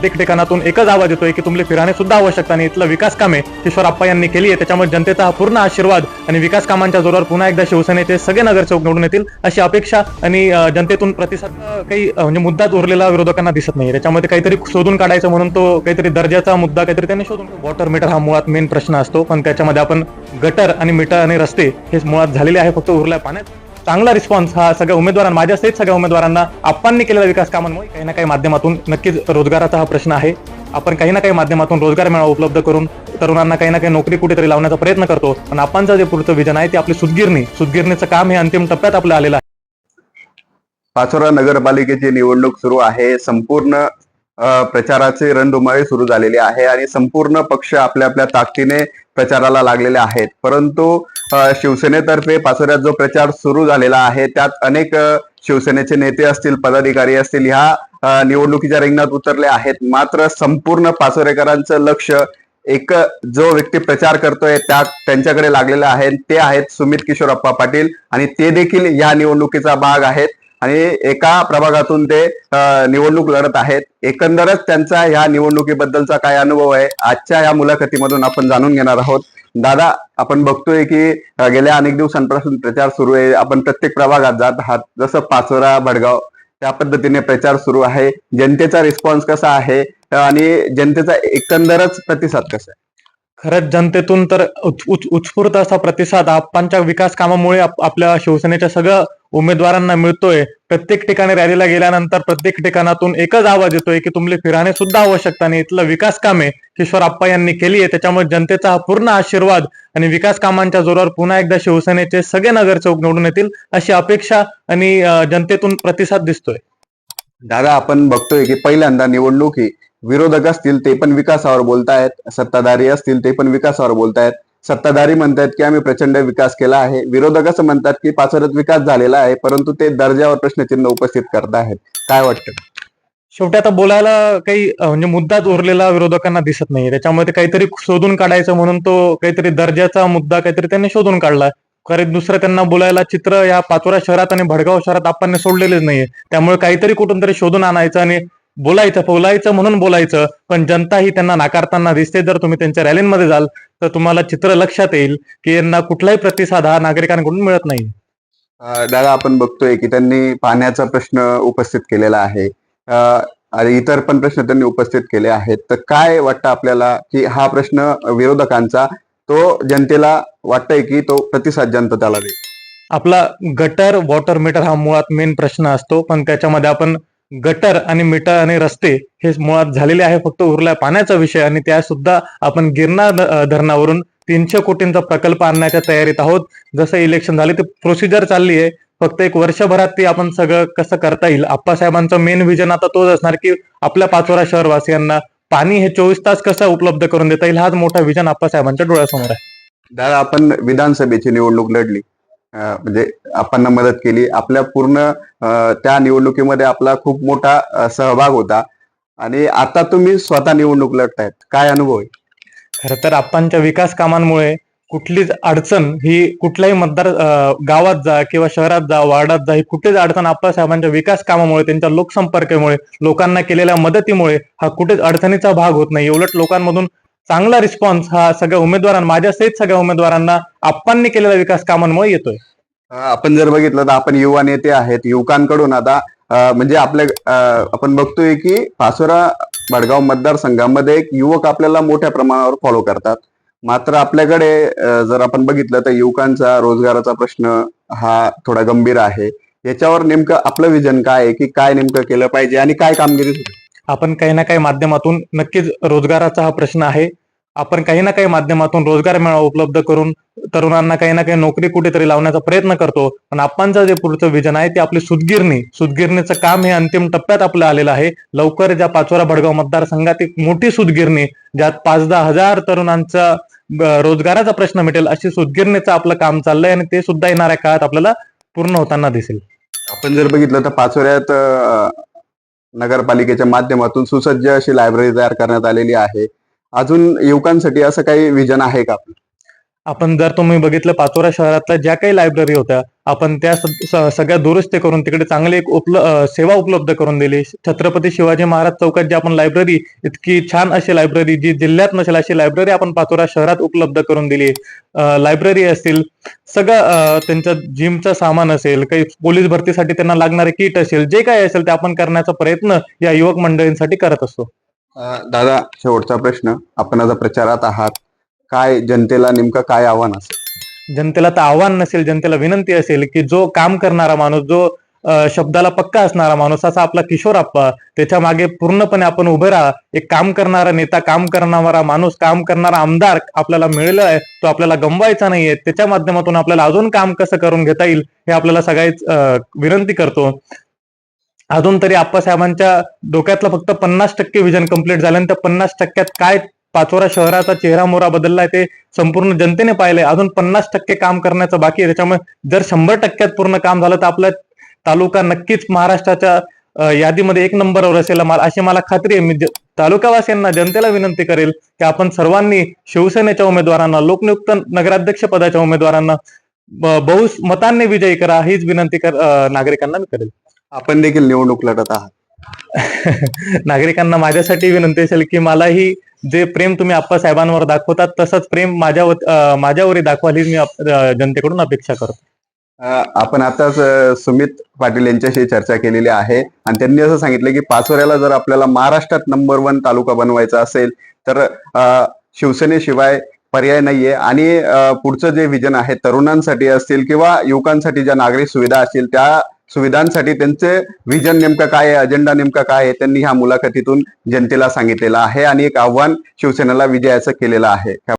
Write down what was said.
प्रत्येक ठिकाणातून एकच आवाज येतोय की तुमले फिराणे सुद्धा आवश्यकता आणि इथलं विकास कामे किशोरप्पा यांनी केली आहे. त्याच्यामुळे जनतेचा हा पूर्ण आशीर्वाद आणि विकास कामांच्या जोरावर पुन्हा एकदा शिवसेनेचे सगळे नगरसेवक निवडून येतील अशी अपेक्षा आणि जनतेतून प्रतिसाद काही म्हणजे मुद्दाच उरलेला विरोधकांना दिसत नाही. त्याच्यामध्ये काहीतरी शोधून काढायचं म्हणून तो काहीतरी दर्जाचा मुद्दा काहीतरी त्यांनी शोधून. वॉटर मीटर हा मुळात मेन प्रश्न असतो, पण त्याच्यामध्ये आपण गटर आणि मीटर आणि रस्ते हे मुळात झालेले आहे, फक्त उरल्या पाण्यात. चांगला रिस्पॉन्स हा सगळ्या उमेदवारांना, माझ्या सहित सगळ्या उमेदवारांना आप्पांनी केलेल्या विकास कामांमुळे काही ना काही माध्यमातून नक्कीच रोजगाराचा हा प्रश्न आहे. आपण काही ना काही माध्यमातून रोजगार मेळावा उपलब्ध करून तरुणांना काही ना काही नोकरी कुठेतरी लावण्याचा प्रयत्न करतो. पण आप्पांचं जे पुढचं विजन आहे ते आपली सुदगिरणीचं काम हे अंतिम टप्प्यात आपलं आलेलं आहे. पाचोरा नगरपालिकेची निवडणूक सुरू आहे. संपूर्ण प्रचाराचे रणधुमाळी सुरू झालेली आहे आणि संपूर्ण पक्ष आपल्या आपल्या ताकदीने प्रचाराला लागलेले आहेत. परंतु शिवसेनेतर्फे पाचोऱ्यात जो प्रचार सुरू झालेला आहे त्यात अनेक शिवसेनेचे नेते असतील, पदाधिकारी असतील, ह्या निवडणुकीच्या रिंगणात उतरले आहेत. मात्र संपूर्ण पाचोरेकरांचं लक्ष एक जो व्यक्ती प्रचार करतोय त्यांच्याकडे लागलेलं आहे. ते आहेत सुमित किशोरप्पा पाटील आणि ते देखील या निवडणुकीचा भाग आहेत आणि एका प्रभागातून ते निवडणूक लढत आहेत. एकंदरच त्यांचा ह्या निवडणुकीबद्दलचा काय अनुभव आहे आजच्या या मुलाखतीमधून आपण जाणून घेणार आहोत. दादा, आपण बघतोय की गेल्या अनेक दिवसांपासून प्रचार सुरू आहे. आपण प्रत्येक प्रभागात जात आहात, जसं पाचोरा, भडगाव, त्या पद्धतीने प्रचार सुरू आहे. जनतेचा रिस्पॉन्स कसा आहे आणि जनतेचा एकंदरच प्रतिसाद कसा आहे? खरंच जनतेतून तर उत्स्फूर्त असा प्रतिसाद आप्पांच्या विकास कामामुळे आपल्या शिवसेनेच्या सगळ्या उमेदवारांना मिळतोय. प्रत्येक ठिकाणी रॅलीला गेल्यानंतर प्रत्येक ठिकाणातून एकच आवाज येतोय की तुमले फिराणे सुद्धा आवश्यकता आणि इथलं विकास कामे किशोरप्पा यांनी केली आहे. त्याच्यामुळे जनतेचा हा पूर्ण आशीर्वाद आणि विकास कामांच्या जोरावर पुन्हा एकदा शिवसेनेचे सगळे नगरसेवक निवडून येतील अशी अपेक्षा आणि जनतेतून प्रतिसाद दिसतोय. दादा, आपण बघतोय की पहिल्यांदा निवडणूक ही विरोधक असतील ते पण विकासावर बोलतायत, सत्ताधारी असतील ते पण विकासावर बोलतायत. सत्ताधारी म्हणतात की आम्ही प्रचंड विकास केला आहे, विरोधक असं म्हणतात की पाचोऱ्यात विकास झालेला आहे, परंतु ते दर्जावर प्रश्नचिन्ह उपस्थित करत आहेत. काय वाटतं? शेवटी आता बोलायला काही म्हणजे मुद्दाच उरलेला विरोधकांना दिसत नाही. त्याच्यामध्ये काहीतरी शोधून काढायचं म्हणून तो काहीतरी दर्जाचा मुद्दा काहीतरी त्यांनी शोधून काढला. कारण दुसरं त्यांना बोलायला चित्र या पाचोरा शहरात आणि भडगाव शहरात आपण सोडलेलेच नाहीये. त्यामुळे काहीतरी कुठून तरी शोधून आणायचं आणि बोलायचं म्हणून बोलायचं. पण जनता ही त्यांना नाकारताना दिसते. जर तुम्ही त्यांच्या रॅलीमध्ये जाल तर तुम्हाला चित्र लक्षात येईल की यांना कुठलाही प्रतिसाद हा नागरिकांकडून मिळत नाही. दादा, आपण बघतोय की त्यांनी पाण्याचा प्रश्न उपस्थित केलेला आहे आणि इतर पण प्रश्न त्यांनी उपस्थित केले आहेत. तर काय वाटतं आपल्याला की हा प्रश्न विरोधकांचा तो जनतेला वाटतंय की तो प्रतिसाद जनता त्याला देईल? आपला गटर वॉटर मीटर हा मुळात मेन प्रश्न असतो, पण त्याच्यामध्ये आपण गटर आणि मीटर आणि रस्ते हे मुळात झालेले आहे, फक्त उरलाय पाण्याचा विषय. आणि त्या सुद्धा आपण गिरणा धरणावरून 300 कोटींचा प्रकल्प आणण्याच्या तयारीत आहोत. जसं इलेक्शन झाले ते प्रोसिजर चालली आहे. फक्त एक वर्षभरात ती आपण सगळं कसं करता येईल. आप्पासाहेबांचं मेन विजन आता तोच असणार की आपल्या पाचोरा शहरवासियांना पाणी हे 24 तास कसं उपलब्ध करून देता येईल, हाच मोठा विजन आप्पासाहेबांच्या डोळ्यासमोर आहे. दादा, आपण विधानसभेची निवडणूक लढली, म्हणजे आपण मदत केली. आपल्या पूर्ण त्या निवडणुकीमध्ये आपला खूप मोठा सहभाग होता आणि आता तुम्ही स्वतः निवडणूक लढतायत. काय अनुभव आहे? खरं तर आप्पांच्या विकास कामांमुळे कुठलीच अडचण ही कुठल्याही गावात जा किंवा शहरात जा, वार्डात जा, ही कुठलीच अडचण आप्पासाहेबांच्या विकास कामामुळे, त्यांच्या लोकसंपर्कामुळे, लोकांना केलेल्या मदतीमुळे हा कुठेच अडचणीचा भाग होत नाही. उलट लोकांमधून चांगला रिस्पॉन्स हा सगळ्या उमेदवारांना, माझ्या सहित सगळ्या उमेदवारांना आप्पांनी केलेल्या विकास कामांमुळे येतोय. आपण जर बघितलं तर आपण युवा नेते आहेत. युवकांकडून आता म्हणजे आपण बघतोय की पाचोरा भडगाव मतदारसंघामध्ये एक युवक आपल्याला मोठ्या प्रमाणावर फॉलो करतात. मात्र आपल्याकडे जर आपण बघितलं तर युवकांचा रोजगाराचा प्रश्न हा थोडा गंभीर आहे. याच्यावर नेमकं आपलं विजन काय आहे की काय नेमकं केलं पाहिजे आणि काय कामगिरी सुरू? आपण काही ना काही माध्यमातून नक्कीच रोजगाराचा हा प्रश्न आहे. आपण काही ना काही माध्यमातून रोजगार मेळावा उपलब्ध करून तरुणांना काही ना काही नोकरी कुठेतरी लावण्याचा प्रयत्न करतो. पण आप्पांचं जे पुढचं विजन आहे ते आपली सुदगिरणीचं काम हे अंतिम टप्प्यात आपलं आलेलं आहे. लवकर ज्या पाचोरा भडगाव मतदारसंघात एक मोठी सुदगिरणी, ज्यात 5-10 हजार तरुणांचा रोजगाराचा प्रश्न मिटेल अशी सुदगिरणीचं आपलं काम चाललंय आणि ते सुद्धा येणाऱ्या काळात आपल्याला पूर्ण होताना दिसेल. आपण जर बघितलं तर पाचोऱ्यात नगरपालिकेच्या माध्यमातून सुसज्ज अशी लायब्ररी तयार करण्यात आलेली आहे. अजून युवकांसाठी असं काही विजन आहे का? आपण जर तुम्ही बघितलं पाचोरा शहरातल्या ज्या काही लायब्ररी होत्या आपण त्या सगळ्या दुरुस्ती करून तिकडे चांगली एक सेवा उपलब्ध करून दिली. छत्रपती शिवाजी महाराज चौकात जी आपण लायब्ररी, इतकी छान अशी लायब्ररी जी जिल्ह्यात नसेल अशी लायब्ररी आपण पाचोरा शहरात उपलब्ध करून दिली. लायब्ररी असतील, सगळं त्यांचं जिमचं सामान असेल, काही पोलीस भरतीसाठी त्यांना लागणारे किट असेल, जे काही असेल ते आपण करण्याचा प्रयत्न या युवक मंडळींसाठी करत असतो. दादा, शेवटचा प्रश्न, आपण आता प्रचारात आहात, काय जनतेला नेमकं काय आव्हान असेल? जनतेला तर आव्हान नसेल, जनतेला विनंती असेल की जो काम करणारा माणूस, जो शब्दाला पक्का असणारा माणूस असा आपला किशोरप्पा, त्याच्या मागे पूर्णपणे आपण उभे राहा. एक काम करणारा नेता, काम करणारा माणूस, काम करणारा आमदार आपल्याला मिळाला आहे, तो आपल्याला गमवायचा नाहीये. त्याच्या माध्यमातून आपल्याला अजून काम कसं करून घेता येईल हे आपल्याला सगळ्याच विनंती करतो. अजून तरी आप्पासाहेबांच्या डोक्यातलं फक्त 50% विजन कंप्लीट झालं, त्या 50%त काय पाचोरा शहराचा चेहरा मोहरा बदललाय ते संपूर्ण जनतेने पाहिलंय. अजून 50% काम करण्याचं बाकी आहे. त्याच्यामुळे जर 100% पूर्ण काम झालं तर आपला तालुका नक्कीच महाराष्ट्राच्या यादीमध्ये 1 नंबरवर असेल अशी मला खात्री आहे. मी तालुकावासियांना, जनतेला विनंती करेल की आपण सर्वांनी शिवसेनेच्या उमेदवारांना, लोकनियुक्त नगराध्यक्ष पदाच्या उमेदवारांना बहुमतांनी विजयी करा, हीच विनंती नागरिकांना मी करेल. आपण देखील निवडणूक लढत आहात. नागरिकांना माझ्यासाठी विनंती असेल की मलाही जे प्रेम तुम्ही आप्पासाहेबांवर दाखवतात तसंच प्रेम माझ्यावरही दाखवाल, ही मी जनतेकडून अपेक्षा करतो. आपण आताच सुमित पाटील यांच्याशी चर्चा केलेली आहे आणि त्यांनी असं सांगितलं की पाचोऱ्याला जर आपल्याला महाराष्ट्रात नंबर 1 तालुका बनवायचा असेल तर शिवसेनेशिवाय पर्याय नाहीये. आणि पुढचं जे विजन आहे तरुणांसाठी असतील किंवा युवकांसाठी ज्या नागरिक सुविधा असतील त्या सुविधांसाठी त्यांचे विजन नेमकं काय आहे, अजेंडा नेमका काय आहे, त्यांनी ह्या मुलाखतीतून जनतेला सांगितलेलं आहे आणि एक आव्हान शिवसेनेला विजयाचं केलेलं आहे.